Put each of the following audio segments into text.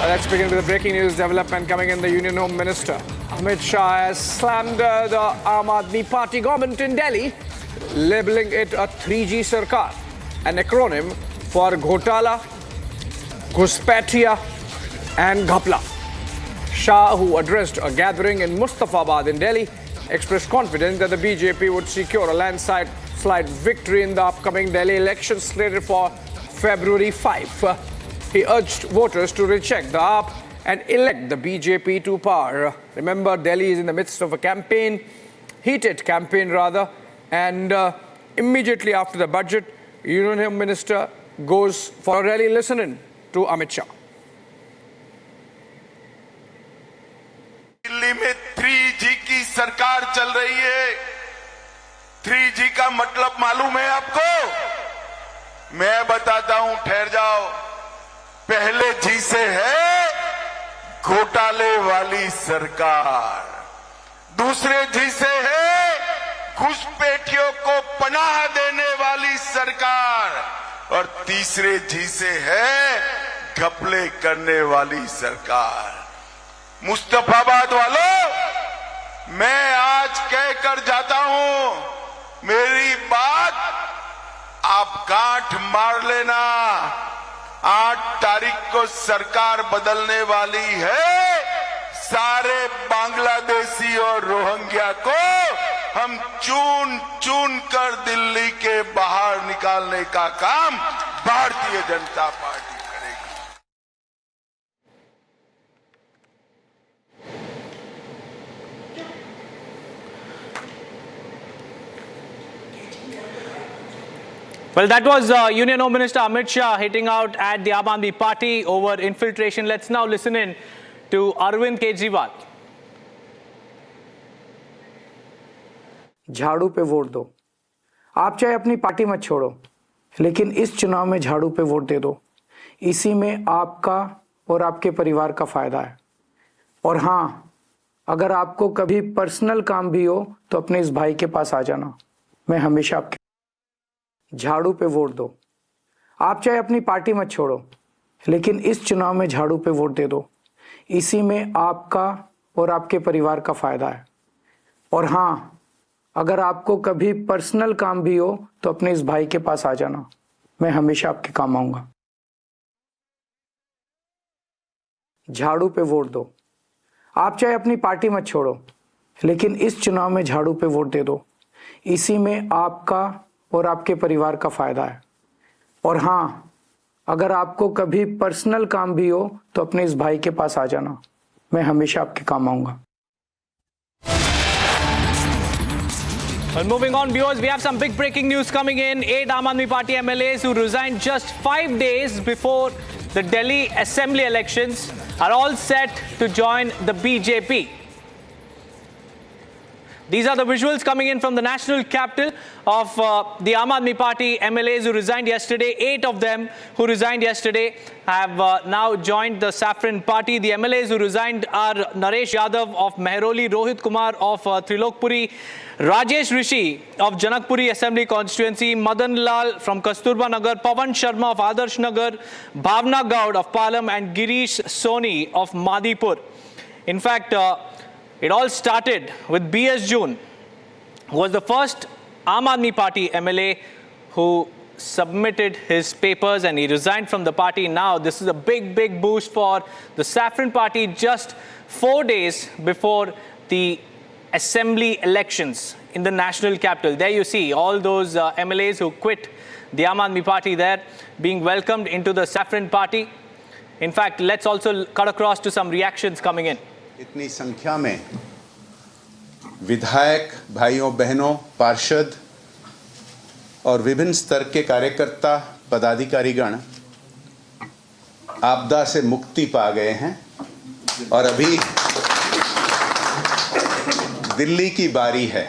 Let's begin with the breaking news development coming in. The Union Home Minister Amit Shah has slammed the Aam Aadmi Party government in Delhi, labelling it a 3G Sarkar, an acronym for Ghotala, Ghuspatia and Ghapla. Shah, who addressed a gathering in Mustafabad in Delhi, expressed confidence that the BJP would secure a landslide victory in the upcoming Delhi elections slated for February 5. He urged voters to reject the AAP and elect the BJP to power. Remember, Delhi is in the midst of a campaign, heated campaign rather, and immediately after the budget, Union Home Minister goes for a rally. Listening to Amit Shah. Delhi में 3G की सरकार चल रही है। 3G का मतलब मालूम है आपको? मैं बताता हूं, ठहर जाओ। पहले जी से है घोटाले वाली सरकार, दूसरे जी से है घुसपैठियों को पनाह देने वाली सरकार और तीसरे जी से है घपले करने वाली सरकार। मुस्तफाबाद वालों, मैं आज कहकर जाता हूं, मेरी बात आप गांठ मार लेना। 8 तारीख को सरकार बदलने वाली है। सारे बांग्लादेशी और रोहिंग्या को हम चून चून कर दिल्ली के बाहर निकालने का काम भारतीय जनता पार्टी करेगी। Well, that was Union Home Minister Amit Shah hitting out at the Aam Aadmi Party over infiltration. Let's now listen in to Arvind Kejriwal. झाड़ू पे वोट दो। आप चाहे अपनी पार्टी मत छोड़ो, लेकिन इस चुनाव में झाड़ू पे वोट दे दो। इसी में आपका और आपके परिवार का फायदा है। और हाँ, अगर आपको कभी पर्सनल काम भी हो तो अपने इस भाई के पास आ जाना। मैं हमेशा आपके झाड़ू पे वोट दो। आप चाहे अपनी पार्टी मत छोड़ो, लेकिन इस चुनाव में झाड़ू पे वोट दे दो। इसी में आपका और आपके परिवार का फायदा है। और हाँ, अगर आपको कभी पर्सनल काम भी हो तो अपने इस भाई के पास आ जाना। मैं हमेशा आपके काम आऊंगा। झाड़ू पे वोट दो। आप चाहे अपनी पार्टी मत छोड़ो, लेकिन इस चुनाव में झाड़ू पे वोट दे दो। इसी में आपका और आपके परिवार का फायदा है। और हाँ, अगर आपको कभी पर्सनल काम भी हो तो अपने इस भाई के पास आ जाना। मैं हमेशा आपके काम आऊंगा। Well, moving on, viewers, we have some big breaking news coming in. 8 Aam Aadmi Party MLAs who resigned just 5 days before the Delhi Assembly elections are all set to join the BJP. These are the visuals coming in from the national capital of the Aam Aadmi Party MLAs who resigned yesterday. 8 of them who resigned yesterday have now joined the Saffron Party. The MLAs who resigned are Naresh Yadav of Mehroli, Rohit Kumar of Trilokpuri, Rajesh Rishi of Janakpuri Assembly Constituency, Madan Lal from Kasturba Nagar, Pawan Sharma of Adarsh Nagar, Bhavna Gaud of Palam and Girish Soni of Madipur. In fact, it all started with B.S. June, who was the first Aam Aadmi Party MLA who submitted his papers and he resigned from the party. Now, this is a big, big boost for the Saffron Party just 4 days before the assembly elections in the national capital. There you see all those MLAs who quit the Aam Aadmi Party there being welcomed into the Saffron Party. In fact, let's also cut across to some reactions coming in. इतनी संख्या में विधायक भाइयों बहनों, पार्षद और विभिन्न स्तर के कार्यकर्ता पदाधिकारीगण आपदा से मुक्ति पा गए हैं और अभी दिल्ली की बारी है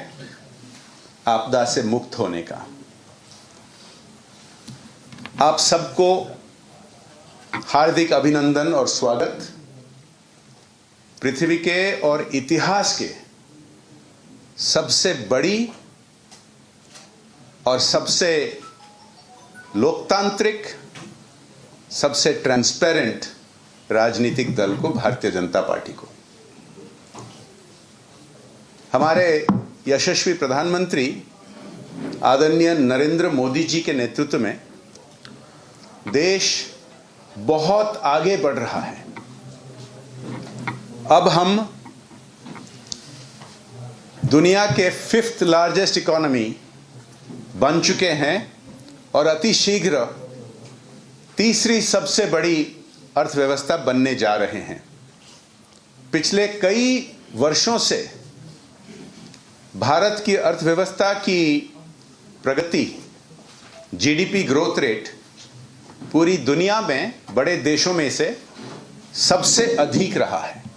आपदा से मुक्त होने का। आप सबको हार्दिक अभिनंदन और स्वागत। पृथ्वी के और इतिहास के सबसे बड़ी और सबसे लोकतांत्रिक, सबसे ट्रांसपेरेंट राजनीतिक दल को, भारतीय जनता पार्टी को। हमारे यशस्वी प्रधानमंत्री आदरणीय नरेंद्र मोदी जी के नेतृत्व में देश बहुत आगे बढ़ रहा है। अब हम दुनिया के 5th लार्जेस्ट इकोनॉमी बन चुके हैं और अति शीघ्र तीसरी सबसे बड़ी अर्थव्यवस्था बनने जा रहे हैं। पिछले कई वर्षों से भारत की अर्थव्यवस्था की प्रगति, जीडीपी ग्रोथ रेट पूरी दुनिया में बड़े देशों में से सबसे अधिक रहा है।